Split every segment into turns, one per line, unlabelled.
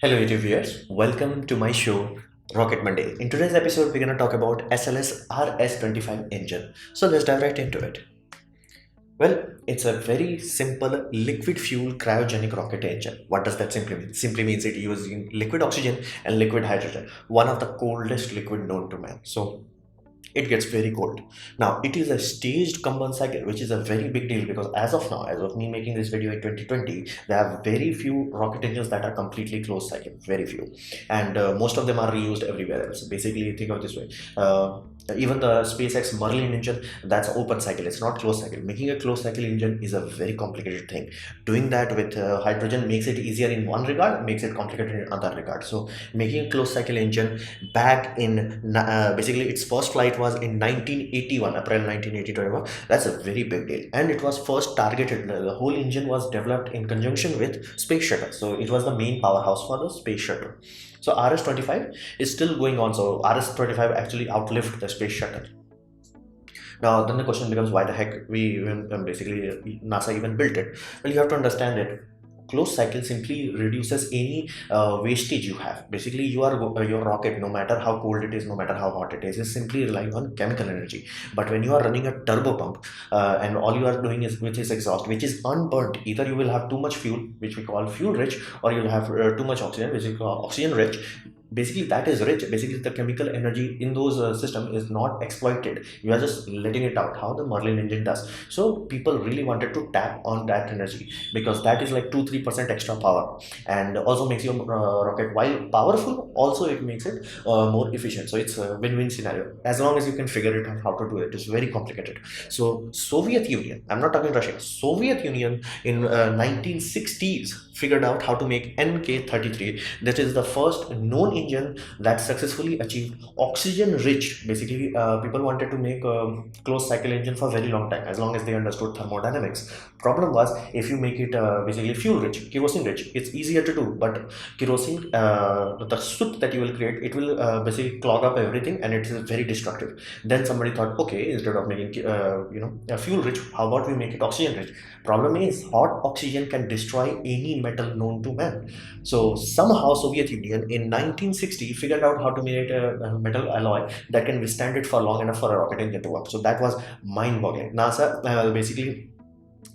Hello YouTube viewers, welcome to my show Rocket Monday. In today's episode, we're going to talk about SLS RS-25 engine. So let's dive right into it. Well, it's a very simple liquid fuel cryogenic rocket engine. What does that simply mean? Simply means it using liquid oxygen and liquid hydrogen, one of the coldest liquid known to man. So it gets very cold. Now it is a staged Kanban cycle, which is a very big deal because as of now, as of me making this video in 2020, there are very few rocket engines that are completely closed cycle, very few, and most of them are reused everywhere else. Basically, think of it this way. Even the SpaceX Merlin engine, that's open cycle, it's not closed cycle. Making a closed cycle engine is a very complicated thing. Doing that with hydrogen makes it easier in one regard, makes it complicated in other regard. So making a closed cycle engine back in basically its first flight was in 1981, April 1982. That's a very big deal, and it was first targeted. The whole engine was developed in conjunction with Space Shuttle, so it was the main powerhouse for the Space Shuttle. So RS-25 is still going on. So RS-25 actually outlived the Space Shuttle. Now then the question becomes, why the heck we even basically NASA even built it? Well, you have to understand it. Closed cycle simply reduces any wastage you have. Basically, your rocket, no matter how cold it is, no matter how hot it is simply relying on chemical energy. But when you are running a turbo pump and all you are doing is with this exhaust, which is unburnt, either you will have too much fuel, which we call fuel rich, or you'll have too much oxygen, which is called oxygen rich. Basically that is rich. Basically the chemical energy in those system is not exploited. You are just letting it out, how the Merlin engine does. So people really wanted to tap on that energy because that is like 2-3% extra power, and also makes your rocket, while powerful, also it makes it more efficient. So it's a win-win scenario as long as you can figure it out how to do it. It's very complicated. So Soviet Union, I'm not talking Russia, Soviet Union in 1960s figured out how to make NK-33. That is the first known engine that successfully achieved oxygen rich. Basically people wanted to make a closed cycle engine for a very long time, as long as they understood thermodynamics. Problem was, if you make it basically fuel rich, kerosene rich, it's easier to do, but kerosene, the soot that you will create, it will basically clog up everything, and it is very destructive. Then somebody thought, okay, instead of making fuel rich, how about we make it oxygen rich? Problem is, hot oxygen can destroy any metal known to man. So somehow Soviet Union in 1960 figured out how to make a metal alloy that can withstand it for long enough for a rocket engine to work. So that was mind-boggling. NASA basically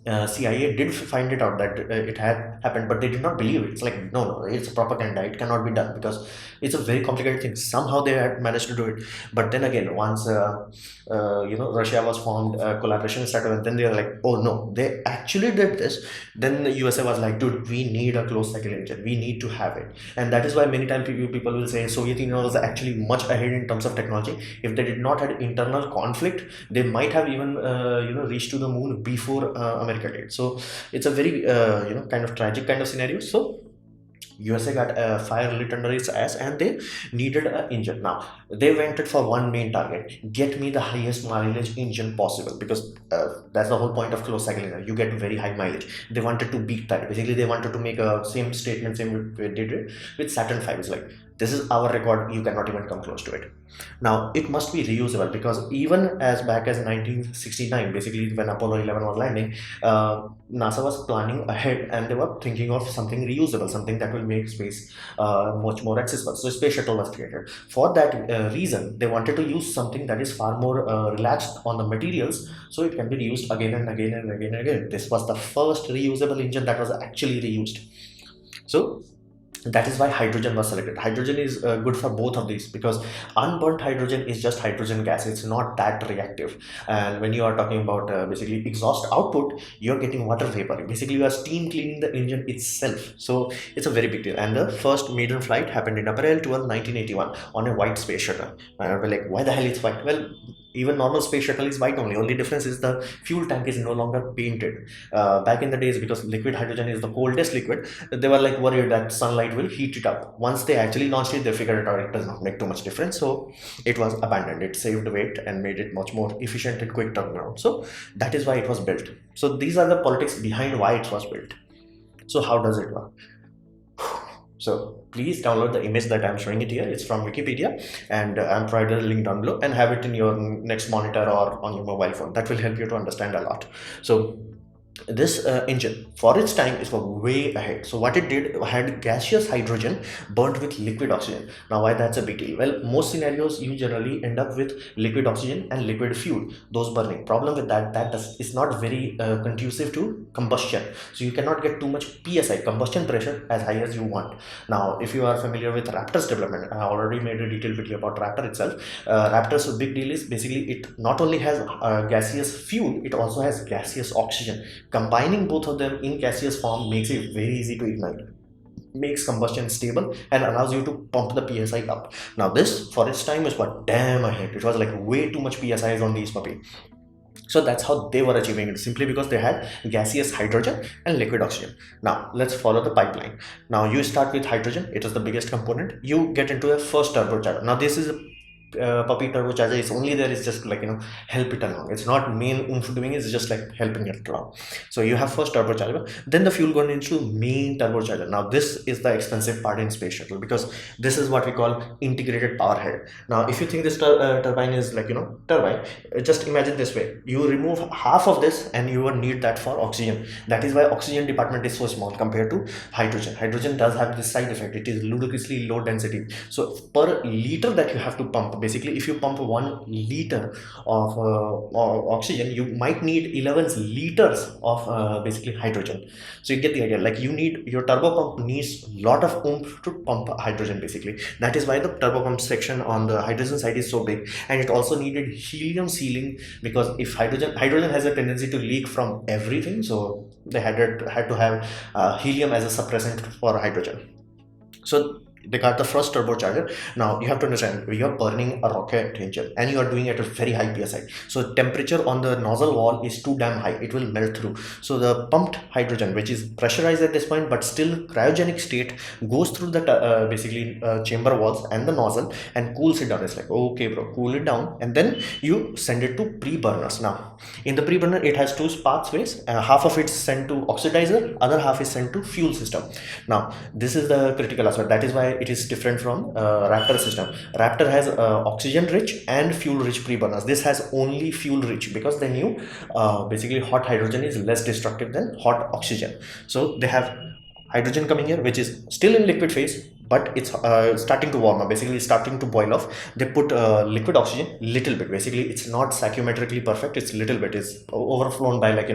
CIA did find it out that it had happened, but they did not believe it. It's like, no, no, it's propaganda. It cannot be done because it's a very complicated thing. Somehow they had managed to do it. But then again, once Russia was formed, collaboration started, and then they were like, oh no, they actually did this. Then the USA was like, dude, we need a closed cycle engine. We need to have it, and that is why many times people will say Soviet Union was actually much ahead in terms of technology. If they did not had internal conflict, they might have even reached to the moon before America did. So it's a very kind of tragic kind of scenario. So USA got a fire lit under its ass, and they needed an engine. Now they went it for one main target: get me the highest mileage engine possible, because that's the whole point of closed cycle engine. You get very high mileage. They wanted to beat that. Basically, they wanted to make a same statement, same way they did with Saturn V. It's like, this is our record. You cannot even come close to it. Now it must be reusable, because even as back as 1969, basically when Apollo 11 was landing, NASA was planning ahead, and they were thinking of something reusable, something that will make space much more accessible. So Space Shuttle was created. For that reason, they wanted to use something that is far more relaxed on the materials, so it can be reused again and again and again and again. This was the first reusable engine that was actually reused. So that is why hydrogen was selected. Hydrogen is good for both of these, because unburnt hydrogen is just hydrogen gas. It's not that reactive, and when you are talking about basically exhaust output, you're getting water vapor. Basically you are steam cleaning the engine itself. So it's a very big deal. And the first maiden flight happened in April 12, 1981 on a white space shuttle. We're like, why the hell it's white? Well, even normal space shuttle is white only difference is the fuel tank is no longer painted. Back in the days, because liquid hydrogen is the coldest liquid, they were like worried that sunlight will heat it up. Once they actually launched it, they figured it out, it does not make too much difference, so it was abandoned. It saved weight and made it much more efficient and quick turnaround. So that is why it was built. So these are the politics behind why it was built. So how does it work? So please download the image that I'm showing it here. It's from Wikipedia, and I'm provided a link down below, and have it in your next monitor or on your mobile phone. That will help you to understand a lot. So this engine for its time is way ahead. So what it did, had gaseous hydrogen burnt with liquid oxygen. Now why that's a big deal? Well, most scenarios you generally end up with liquid oxygen and liquid fuel, those burning. Problem with that is not very conducive to combustion, so you cannot get too much psi, combustion pressure, as high as you want. Now if you are familiar with Raptor's development, I already made a detailed video about Raptor itself. Raptor's big deal is basically it not only has gaseous fuel, it also has gaseous oxygen. Combining both of them in gaseous form makes it very easy to ignite, makes combustion stable, and allows you to pump the psi up. Now this for its time is what damn ahead. It was like way too much psi on these puppy. So that's how they were achieving it, simply because they had gaseous hydrogen and liquid oxygen. Now let's follow the pipeline. Now you start with hydrogen, it is the biggest component. You get into a first turbocharger. Now this is a puppy turbocharger is only there, is just like, help it along. It's not main oomph doing, it's just like helping it along. So you have first turbocharger, then the fuel going into main turbocharger. Now this is the expensive part in space shuttle, because this is what we call integrated power head. Now if you think this turbine is like, turbine, just imagine this way: you remove half of this and you will need that for oxygen. That is why oxygen department is so small compared to hydrogen. Hydrogen does have this side effect, it is ludicrously low density. So per liter that you have to pump, basically if you pump 1 liter of oxygen, you might need 11 liters of basically hydrogen. So you get the idea, like your turbo pump needs a lot of oomph to pump hydrogen. Basically that is why the turbo pump section on the hydrogen side is so big. And it also needed helium sealing, because if hydrogen has a tendency to leak from everything, so they had to have helium as a suppressant for hydrogen. So they got the first turbocharger. Now you have to understand, we are burning a rocket engine and you are doing it at a very high psi. So temperature on the nozzle wall is too damn high, it will melt through. So the pumped hydrogen, which is pressurized at this point but still cryogenic state, goes through the chamber walls and the nozzle and cools it down. It's like, okay bro, cool it down, and then you send it to pre-burners. Now in the pre-burner, it has two pathways. Half of it's sent to oxidizer, other half is sent to fuel system. Now this is the critical aspect. That is why it is different from Raptor system. Raptor has oxygen rich and fuel rich pre-burners. This has only fuel rich, because they knew basically hot hydrogen is less destructive than hot oxygen. So they have hydrogen coming here, which is still in liquid phase, but it's starting to warm up, basically starting to boil off. They put liquid oxygen little bit. Basically it's not stoichiometrically perfect, it's little bit, is overflown by, like,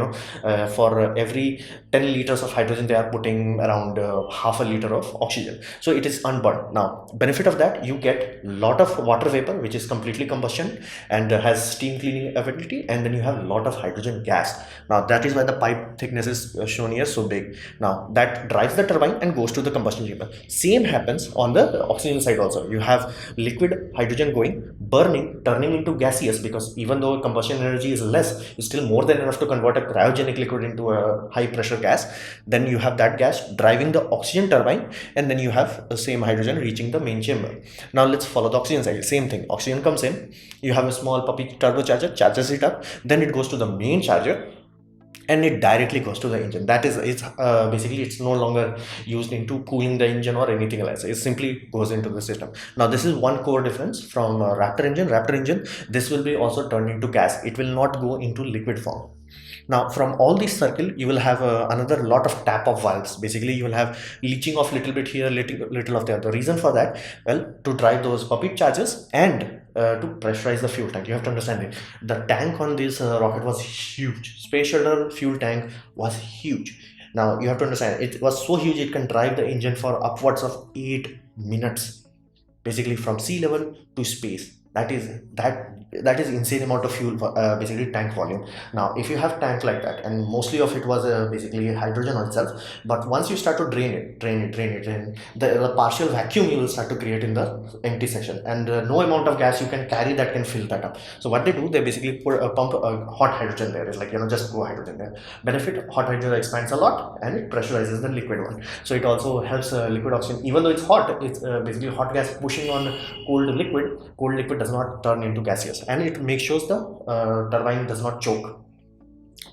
for every 10 liters of hydrogen they are putting around half a liter of oxygen, so it is unburnt. Now benefit of that, you get lot of water vapor, which is completely combustion and has steam cleaning ability, and then you have a lot of hydrogen gas. Now that is why the pipe thickness is shown here so big. Now that drives the turbine and goes to the combustion chamber. Same happens on the oxygen side also. You have liquid hydrogen going, burning, turning into gaseous, because even though combustion energy is less, it's still more than enough to convert a cryogenic liquid into a high pressure gas. Then you have that gas driving the oxygen turbine, and then you have the same hydrogen reaching the main chamber. Now let's follow the oxygen side. Same thing, oxygen comes in, you have a small puppy turbocharger, charges it up, then it goes to the main charger and it directly goes to the engine. That is, it's basically it's no longer used into cooling the engine or anything else. It simply goes into the system. Now this is one core difference from Raptor engine. This will be also turned into gas, it will not go into liquid form. Now from all these circle, you will have another lot of tap of valves. Basically you will have leaching of little bit here, little of there. The reason for that, well, to drive those puppet charges and to pressurize the fuel tank. You have to understand it. The tank on this rocket was huge. Space shuttle fuel tank was huge. Now you have to understand, it was so huge it can drive the engine for upwards of 8 minutes, basically from sea level to space. That is insane amount of fuel, basically tank volume. Now if you have tank like that, and mostly of it was basically hydrogen on itself, but once you start to drain it, the partial vacuum you will start to create in the empty section, and no amount of gas you can carry that can fill that up. So what they do, they basically put a pump hot hydrogen there. It's like, just go hydrogen there. Benefit, hot hydrogen expands a lot and it pressurizes the liquid one. So it also helps liquid oxygen. Even though it's hot, it's basically hot gas pushing on cold liquid does not turn into gaseous, and it makes sure the turbine does not choke.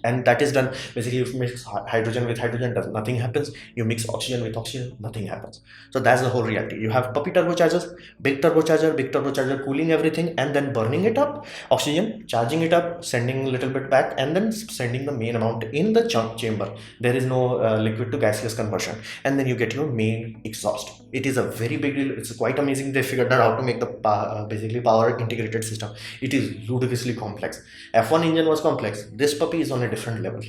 and that is done basically. You mix hydrogen with hydrogen, nothing happens. You mix oxygen with oxygen, nothing happens. So that's the whole reality. You have puppy turbochargers, big turbocharger cooling everything and then burning it up, oxygen, charging it up, sending a little bit back, and then sending the main amount in the chamber. There is no liquid to gaseous conversion, and then you get your main exhaust. It is a very big deal. It's quite amazing. They figured out how to make the basically power integrated system. It is ludicrously complex. F1 engine was complex. This puppy is on a different level.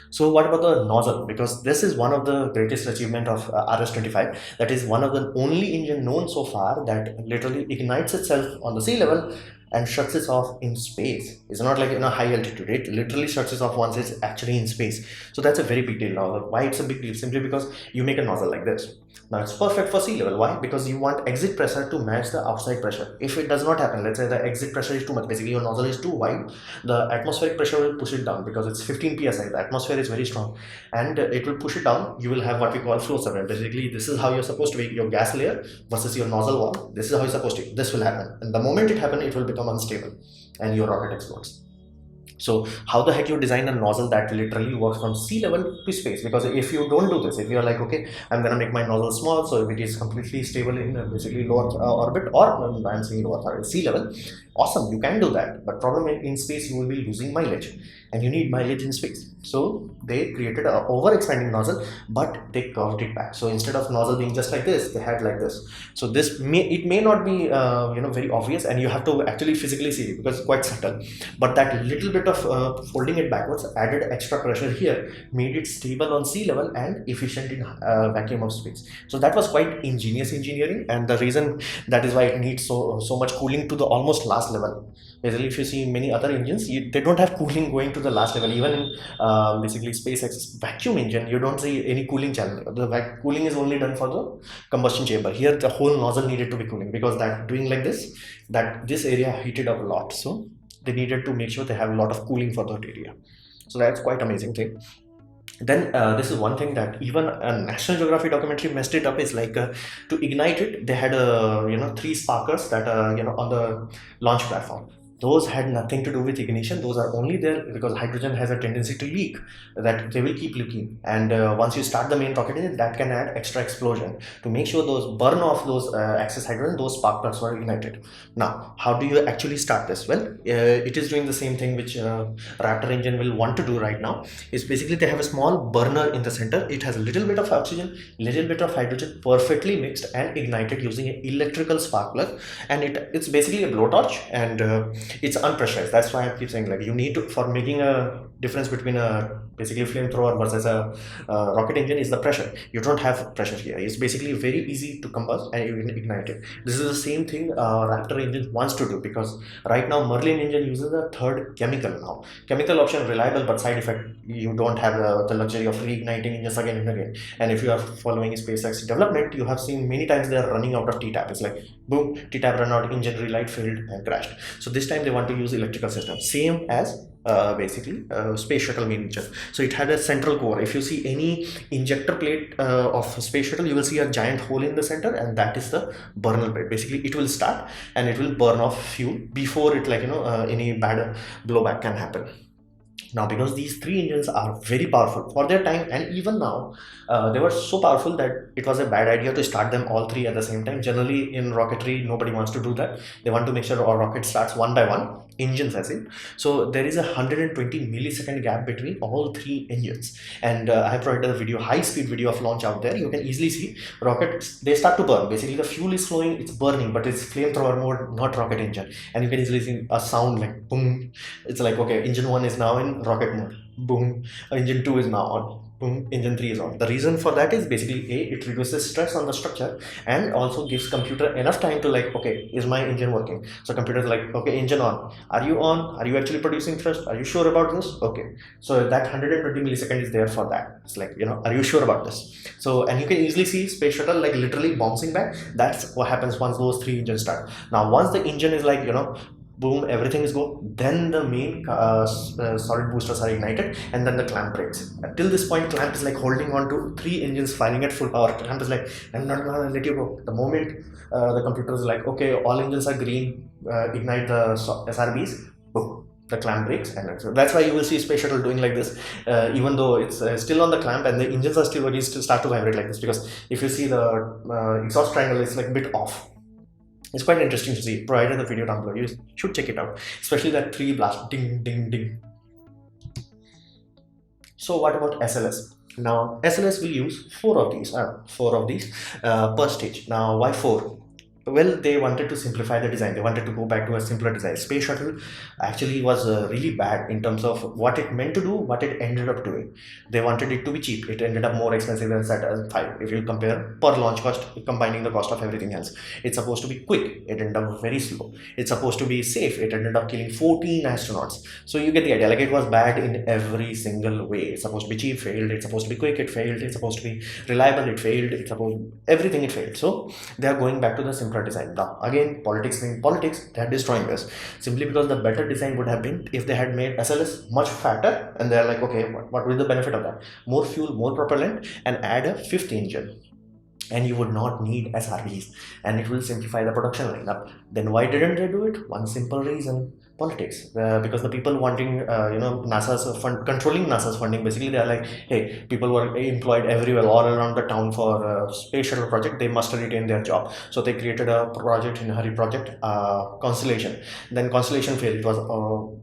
So what about the nozzle? Because this is one of the greatest achievement of RS-25. That is one of the only engine known so far that literally ignites itself on the sea level and shuts it off in space. It's not like in a high altitude. It literally shuts it off once it's actually in space. So that's a very big deal. Nozzle. Why it's a big deal? Simply because you make a nozzle like this. Now it's perfect for sea level. Why? Because you want exit pressure to match the outside pressure. If it does not happen, let's say the exit pressure is too much, basically your nozzle is too wide, the atmospheric pressure will push it down because it's 15 psi. The atmosphere is very strong and it will push it down. You will have what we call flow surrender. Basically, this is how you're supposed to be, your gas layer versus your nozzle wall. This is how you're supposed to. This will happen. And the moment it happens, it will become unstable and your rocket explodes. So how the heck you design a nozzle that literally works from sea level to space? Because if you don't do this, if you're like, okay, I'm gonna make my nozzle small, so it is completely stable in basically lower orbit, or I'm saying lower sea level, awesome, you can do that. But problem in space, you will be losing mileage, and you need mileage in space. So they created a over expanding nozzle, but they curved it back. So instead of nozzle being just like this, they had like this. So this may not be very obvious, and you have to actually physically see it because it's quite subtle. But that little bit of folding it backwards added extra pressure here, made it stable on sea level and efficient in vacuum of space. So that was quite ingenious engineering, and the reason that is why it needs so much cooling to the almost last level. Basically, if you see many other engines, they don't have cooling going to the last level. Even in basically SpaceX vacuum engine, you don't see any cooling channel. The cooling is only done for the combustion chamber. Here, the whole nozzle needed to be cooling because that doing like this, that this area heated up a lot. So they needed to make sure they have a lot of cooling for that area. So that's quite amazing thing. Then this is one thing that even a National Geographic documentary messed it up, is like to ignite it, they had 3 sparkers that on the launch platform. Those had nothing to do with ignition. Those are only there because hydrogen has a tendency to leak, that they will keep leaking. And once you start the main rocket engine, that can add extra explosion to make sure those burn off those excess hydrogen, those spark plugs were ignited. Now, how do you actually start this? Well, it is doing the same thing which Raptor engine will want to do right now. Is basically they have a small burner in the center. It has a little bit of oxygen, little bit of hydrogen, perfectly mixed and ignited using an electrical spark plug. And it's basically a blowtorch, and it's unpressurized. That's why I keep saying, like, you need to, for making a difference between a basically flamethrower versus a rocket engine, is the pressure. You don't have pressure here. It's basically very easy to combust and you can ignite it. This is the same thing Raptor engine wants to do, because right now Merlin engine uses a third chemical now. Chemical option reliable, but side effect, you don't have the luxury of reigniting engines again and again. And if you are following SpaceX development, you have seen many times they are running out of T-tap. It's like boom, T-tap run out, engine relight failed and crashed. So this time they want to use electrical system, same as basically space shuttle main engine. So it had a central core. If you see any injector plate of space shuttle, you will see a giant hole in the center, and that is the burner plate. Basically it will start and it will burn off fuel before it, like, any bad blowback can happen. Now, because these 3 engines are very powerful for their time, and even now they were so powerful that it was a bad idea to start them all 3 at the same time. Generally in rocketry, nobody wants to do that. They want to make sure our rocket starts one by one, engines as in. So there is a 120 millisecond gap between all 3 engines, and I provided a video, high speed video of launch out there. You can easily see rockets, they start to burn. Basically the fuel is flowing, it's burning, but it's flamethrower mode, not rocket engine. And you can easily see a sound like boom. It's like, okay, engine 1 is now in rocket mode, boom, engine 2 is now on, boom, engine 3 is on. The reason for that is basically it reduces stress on the structure and also gives computer enough time to, like, okay, is my engine working? So computer is like, okay, engine on, are you on, are you actually producing thrust, are you sure about this? Okay, so that 120 millisecond is there for that. It's like, are you sure about this? So, and you can easily see space shuttle like literally bouncing back. That's what happens once those 3 engines start. Now once the engine is like, boom, everything is go, then the main solid boosters are ignited, and then the clamp breaks. Till this point, clamp is like holding on to 3 engines firing at full power. Clamp is like, I'm not gonna let you go. The moment the computer is like, okay, all engines are green, ignite the SRBs, boom, the clamp breaks, and so that's why you will see Space Shuttle doing like this, even though it's still on the clamp and the engines are still working, still start to vibrate like this, because if you see the exhaust triangle is like a bit off. It's quite interesting to see. Provided the video down below, you should check it out, especially that 3 blast ding ding ding. So what about SLS? Now SLS will use four of these per stage. Now why 4? Well, they wanted to simplify the design. They wanted to go back to a simpler design. Space Shuttle actually was really bad in terms of what it meant to do, what it ended up doing. They wanted it to be cheap. It ended up more expensive than Saturn V. If you compare per launch cost, combining the cost of everything else, it's supposed to be quick. It ended up very slow. It's supposed to be safe. It ended up killing 14 astronauts. So you get the idea. Like, it was bad in every single way. It's supposed to be cheap, failed. It's supposed to be quick, it failed. It's supposed to be reliable, it failed. It's supposed everything, it failed. So they are going back to the simpler design. Now again, politics, they are destroying this, simply because the better design would have been if they had made SLS much fatter, and they're like, okay, what will be the benefit of that? More fuel, more propellant, and add a 5th engine, and you would not need SRBs, and it will simplify the production lineup. Then why didn't they do it? One simple reason: politics. Because the people wanting NASA's controlling NASA's funding, basically they are like, hey, people were employed everywhere all around the town for Space Shuttle project, they must retain their job. So they created a project in a hurry, project Constellation. Then Constellation failed. It was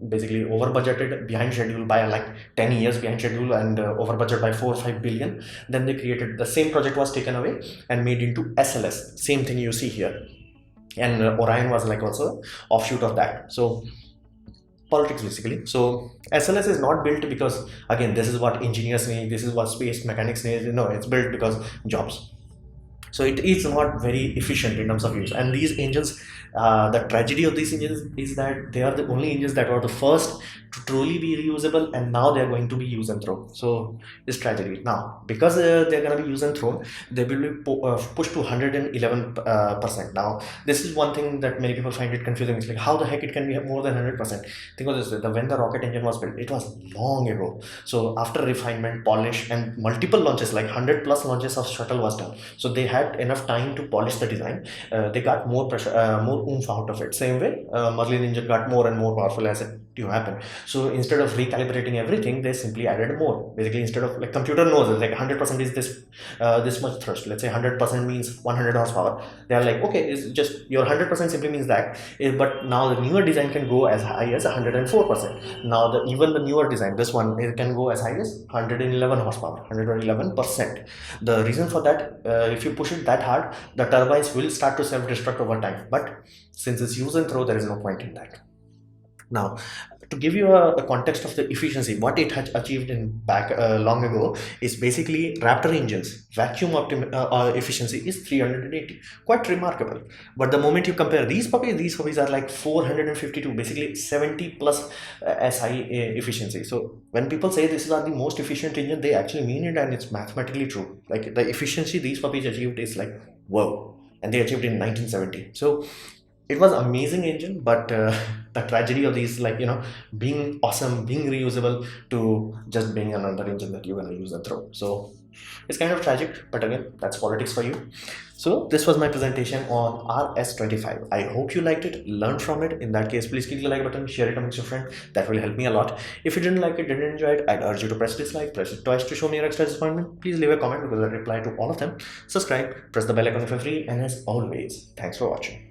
basically over budgeted, behind schedule by like 10 years behind schedule, and over budget by 4 or 5 billion. Then they created the same project, was taken away and made into SLS. Same thing you see here. And Orion was like also offshoot of that. So politics, basically. So SLS is not built because, again, this is what engineers need, this is what space mechanics need. No, it's built because jobs. So it is not very efficient in terms of use. And these engines, the tragedy of these engines is that they are the only engines that were the first to truly be reusable, and now they are going to be use and throw. So it's tragedy. Now, because they're going to be use and throw, they will be pushed to 111%. Now, this is one thing that many people find it confusing. It's like, how the heck it can be more than 100%? Think of this: when the rocket engine was built, it was long ago. So after refinement, polish, and multiple launches, like 100 plus launches of Shuttle was done. So they had enough time to polish the design. They got more pressure, more oomph out of it. Same way, Merlin engine got more and more powerful as it happened. So instead of recalibrating everything, they simply added more. Basically, instead of, like, computer knows like 100% is this much thrust. Let's say 100% means 100 horsepower. They are like, okay, it's just your 100% simply means that. But now the newer design can go as high as 104%. Now even the newer design, this one, it can go as high as 111 horsepower, 111%. The reason for that, if you push it that hard, the turbines will start to self-destruct over time. But since it's use and throw, there is no point in that. Now, to give you a context of the efficiency, what it had achieved in back long ago is basically Raptor engines. Vacuum efficiency is 380, quite remarkable. But the moment you compare these puppies are like 452, basically 70 plus SI efficiency. So when people say this is the most efficient engine, they actually mean it, and it's mathematically true. Like, the efficiency these puppies achieved is like, whoa, and they achieved in 1970. So it was amazing engine, but the tragedy of these, like, being awesome, being reusable, to just being another engine that you're gonna use and throw. So it's kind of tragic, but again, that's politics for you. So this was my presentation on RS-25. I hope you liked it, learned from it. In that case, please click the like button, share it amongst your friends. That will help me a lot. If you didn't like it, didn't enjoy it, I'd urge you to press dislike, press it twice to show me your extra disappointment. Please leave a comment because I reply to all of them. Subscribe, press the bell icon if you're free, and as always, thanks for watching.